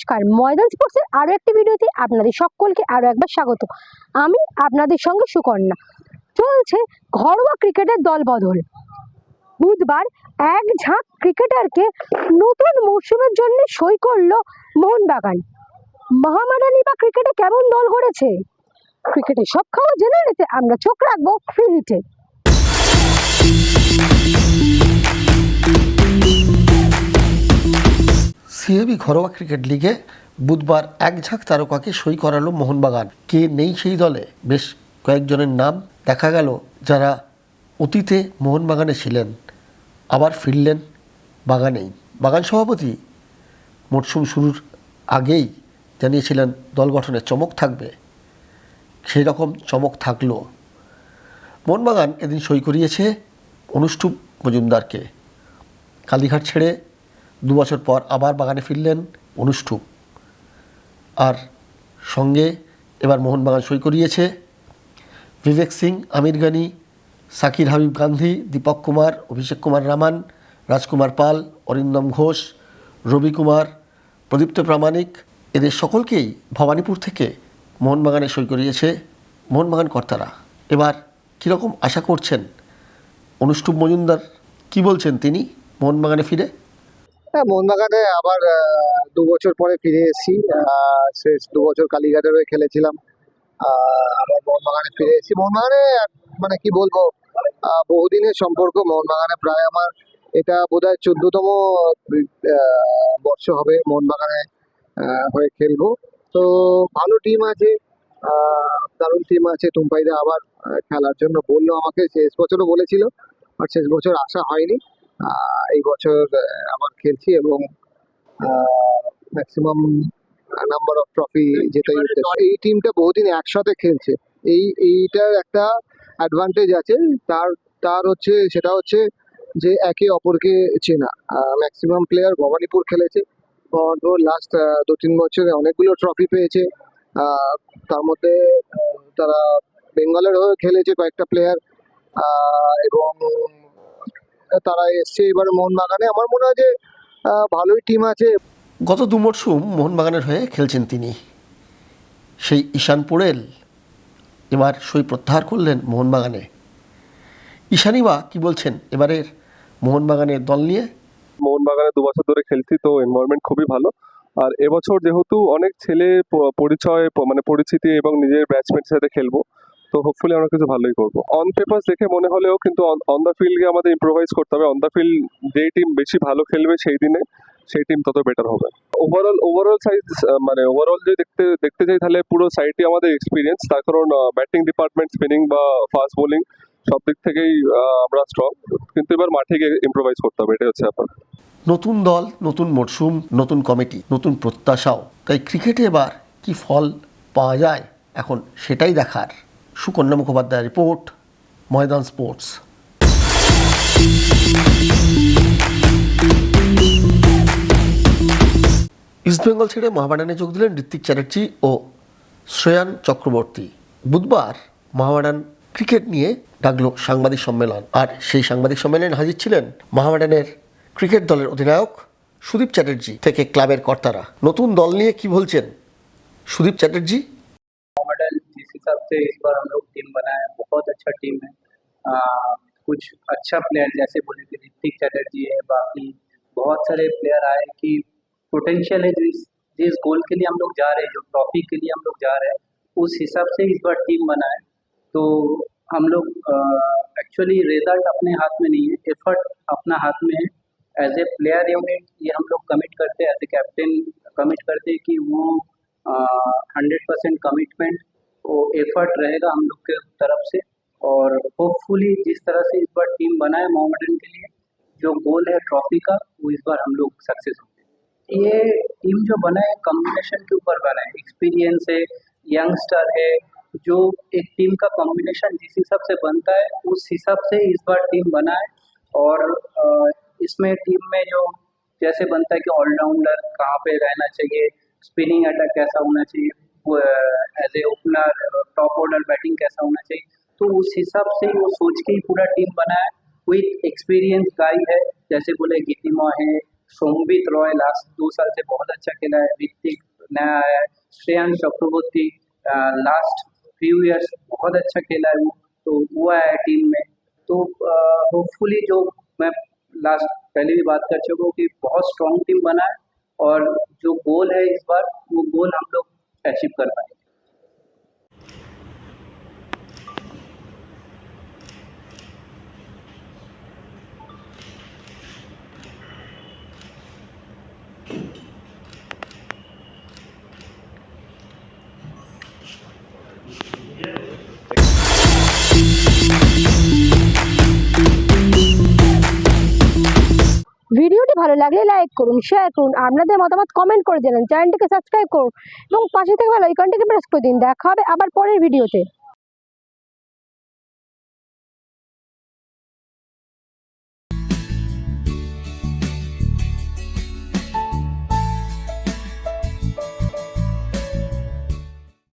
নমস্কার, ময়দান স্পোর্টসের আরও একটি ভিডিওতে আপনাদের সকলকে আরও একবার স্বাগত। আমি আপনাদের সঙ্গে সুকন্যা। চলছে ঘরোয়া ক্রিকেটের দল বদল। বুধবার এক ঝাঁক ক্রিকেটারকে নতুন মরশুমের জন্য সই করলো মোহনবাগান। মহামেডানই বা ক্রিকেটে কেমন দল গড়েছে, ক্রিকেটের সব খবর জেনে নিতে আমরা চোখ রাখবো ফ্রি হিটে। সিএবি ঘরোয়া ক্রিকেট লিগে বুধবার এক ঝাঁক তারকাকে সই করালো মোহনবাগান। কে নেই সেই দলে? বেশ কয়েকজনের নাম দেখা গেল যারা অতীতে মোহনবাগানে ছিলেন, আবার ফিরলেন বাগানেই। বাগান সভাপতি মরশুম শুরুর আগেই জানিয়েছিলেন দল গঠনে চমক থাকবে, সেই রকম চমক থাকলো। মোহনবাগান এদিন সই করিয়েছে অনুষ্ঠুপ মজুমদারকে। কালীঘাট ছেড়ে 2 বছর পর আবার বাগানে ফিরলেন অনুষ্ঠুপ, আর সঙ্গে এবার মোহনবাগান সই করিয়েছে বিবেক সিং, আমির গানি, সাকির হাবিব গান্ধী, দীপক কুমার, অভিষেক কুমার রামান, রাজকুমার পাল, অরিন্দম ঘোষ, রবি কুমার, প্রদীপ্ত প্রামাণিক। এদের সকলকেই ভবানীপুর থেকে মোহনবাগানে সই করিয়েছে মোহনবাগান কর্তারা। এবার কীরকম আশা করছেন অনুষ্ঠুপ মজুমদার, কি বলছেন তিনি মোহনবাগানে ফিরে? হ্যাঁ, মোহনবাগানে আবার 2 বছর পরে ফিরে এসেছি। শেষ 2 বছর কালীঘাটের হয়ে খেলেছিলাম, আবার মোহনবাগানে ফিরে এসেছি। মোহনবাগানে মানে কি বলবো, বহুদিনের সম্পর্ক মোহনবাগানে। প্রায় আমার এটা বোধহয় 14তম বর্ষ হবে মোহনবাগানে হয়ে খেলবো। তো ভালো টিম আছে, দারুণ টিম আছে। টুম্পাইদা আবার খেলার জন্য বললো আমাকে, শেষ বছরও বলেছিল, আর শেষ বছর আসা হয়নি। এই বছর আবার খেলছি এবং ম্যাক্সিমাম নাম্বার অফ ট্রফি জেতাই উদ্দেশ্য। এই টিমটা বহুদিন একসাথে খেলছে, এইটার একটা অ্যাডভান্টেজ আছে তার তার হচ্ছে সেটা হচ্ছে যে একে অপরকে চেনা। ম্যাক্সিমাম প্লেয়ার ভবানীপুর খেলেছে। ভবানীপুর লাস্ট 2-3 বছরে অনেকগুলো ট্রফি পেয়েছে। তার মধ্যে তারা বেঙ্গলের হয়ে খেলেছে কয়েকটা প্লেয়ার, এবং তারা এসছে এবার মোহনবাগানে। আমার মনে হয় যে ভালোই টিম আছে। গত 2 মরশুম মোহনবাগানের হয়ে খেলছেন তিনি। সেই ঈশান পোড়েল এবার সই প্রত্যাহার করলেন মোহনবাগানে। ঈশানই বা কী বলছেন এবারের মোহনবাগানের দল নিয়ে? মোহনবাগানে 2 বছর ধরে খেলছি, তো এনভায়রনমেন্ট খুবই ভালো। আর এবছর যেহেতু অনেক ছেলে পরিচয় মানে পরিচিতি এবং নিজের ব্যাচমেটের সাথে খেলবো, তো হোপফুলি আমরা কিছু ভালোই করবো। অন পেপার দেখে মনে হলেও কিন্তু অন দ্য ফিল্ডে আমাদের ইম্প্রোভাইজ করতে হবে। অন দ্য ফিল্ড যে টিম বেশি ভালো খেলবে সেই দিনে সেই টিম তত বেটার হবে। ওভারঅল সাইজ মানে ওভারঅল যদি দেখতে চাই তাহলে পুরো সাইডই আমাদের এক্সপিরিয়েন্স। তার কারণ ব্যাটিং ডিপার্টমেন্ট, স্পিনিং বা ফাস্ট বোলিং সব দিক থেকেই আমরা স্ট্রং, কিন্তু এবার মাঠে গিয়ে ইম্প্রোভাইজ করতে হবে, এটাই হচ্ছে ব্যাপার। নতুন দল, নতুন মরশুম, নতুন কমিটি, নতুন প্রত্যাশাও। তাই ক্রিকেটে এবার কি ফল পাওয়া যায় এখন সেটাই দেখার। সুকন্যা মুখোপাধ্যায়ের রিপোর্ট, ময়দান স্পোর্টস। ইস্টবেঙ্গল ছেড়ে মোহামেডানে যোগ দিলেন ঋত্বিক চ্যাটার্জি ও শ্রেয়ান চক্রবর্তী। বুধবার মোহামেডান ক্রিকেট নিয়ে ডাকলো সাংবাদিক সম্মেলন, আর সেই সাংবাদিক সম্মেলনে হাজির ছিলেন মোহামেডানের ক্রিকেট দলের অধিনায়ক সুদীপ চ্যাটার্জি থেকে ক্লাবের কর্তারা। নতুন দল নিয়ে কি বলছেন সুদীপ চ্যাটার্জি? मॉडल जिस हिसाब से इस बार हम लोग टीम बनाए, बहुत अच्छा टीम है। कुछ अच्छा प्लेयर जैसे बोले कि ऋतिक चटर्जी है, बाकी बहुत सारे प्लेयर आए कि पोटेंशियल है जिस गोल के लिए हम लोग जा रहे हैं, जो ट्रॉफी के लिए हम लोग जा रहे हैं, उस हिसाब से इस बार टीम बनाए। तो हम लोग एक्चुअली रिजल्ट अपने हाथ में नहीं है, एफर्ट अपना हाथ में है। एज ए प्लेयर यूनिट ये हम लोग कमिट करते हैं, एज ए कैप्टन कमिट करते हैं कि वो 100% कमिटमेंट वो एफर्ट रहेगा हम लोग के तरफ से। और होपफुली जिस तरह से इस बार टीम बना है मोहम्मडन के लिए, जो गोल है ट्रॉफी का, वो इस बार हम लोग सक्सेस होंगे। ये टीम जो बना है कॉम्बिनेशन के ऊपर बना है, एक्सपीरियंस है, यंगस्टर है, जो एक टीम का कॉम्बिनेशन जिस हिसाब से बनता है उस हिसाब से इस बार टीम बना है। और इसमें टीम में जो जैसे बनता है कि ऑलराउंडर कहाँ पे रहना चाहिए, स्पिनिंग अटैक कैसा होना चाहिए, as a opener top order batting कैसा होना चाहिए, तो उस हिसाब से वो सोच के ही पूरा टीम बना है। विथ एक्सपीरियंस गाई है, जैसे बोले गीतिमा है, सोमवीत रॉय लास्ट 2 साल से बहुत अच्छा खेला है, ऋतिक नया आया है, श्रेयांश चक्रवर्ती लास्ट फ्यू ईयर्स बहुत अच्छा खेला है, वो आया है टीम में। तो होपफुली जो मैं लास्ट पहले भी बात कर चुका हूँ कि बहुत स्ट्रॉन्ग टीम बना है और जो गोल है इस बार वो गोल हम लोग अचीव कर पाएंगे। ভিডিওটি ভালো লাগলে লাইক করুন, শেয়ার করুন, আপনাদের মতামত কমেন্ট করে জানান, চ্যানেলটিকে সাবস্ক্রাইব করুন এবং পাশে থাকা বেল আইকনটিকে প্রেস করে দিন। দেখা হবে আবার পরের ভিডিওতে।